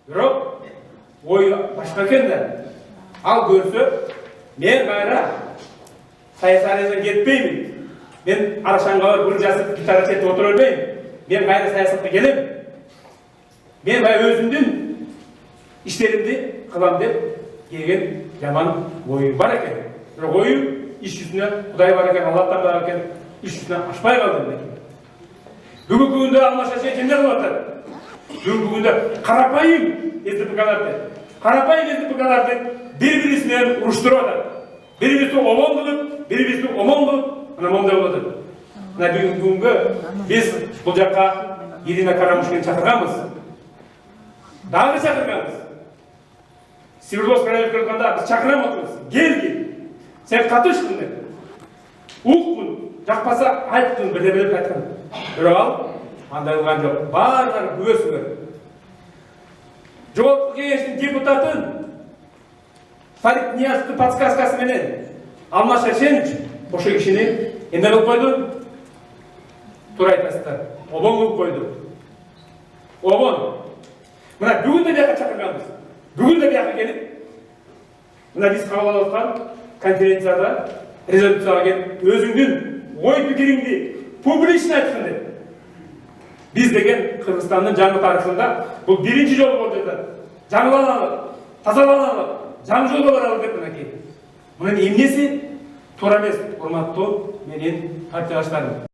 Бирок ой башка экен да. Ал көрсө мен кайра саясаттан кетпеймин. Мен Арашанга барып бир жазып гитара чертип отура бербейм. Мен кайра саясатка келем. Мен бай өзүмдүн иштеримди кылам деп келген жаман ойым бар экен. Бирок ойым иш жүзүнө Кудай бар экен, Аллахтан бар экен, иш жүзүнө ашпай калдым экен. Бүгүнкү күндө алмаша чечимдер кылып атат. Бүгүнкү күндө карапайым СДПКларды бири-бирисинен уруштуруп атат. Бири-бирисин омон кылып, бири-бирисин омон кылып, мына мондай болуп атат. Мына бүгүнкү күнгө биз бул жакка Ирина Карамушкини чакырганбыз. Дагы чакырганбыз. Свердловская районунда биз чакырып атабыз. Келгил. Сен катышкын деп. Уккун, жакпаса айткын бирдеме деп айткан. Бирок ал андай кылган жок. Баардыгы күбөсүңөр. Жогорку кеңештин депутатын Фарид Нияздын подсказкасы менен Алмаз Шаршенович ошо кишини эмне кылып койду? Туура айтасыздар. Обон кылып койду. Обон. Мына бүгүн да бияка чакырганбыз. Бүгүн да бияка келип, мына биз кабыл алып аткан конференцияда резолюцияга келип, өзүңдүн ой пикириңди публично айткын деп. Биз деген Кыргызстандын жаңы тарыхында бул биринчи жолу болуп жатат. Жаңыланалы, тазаланалы, жаңы жолго баралы деп мынакей. Мунун эмнеси туура эмес, урматтуу менин партиядаштарым.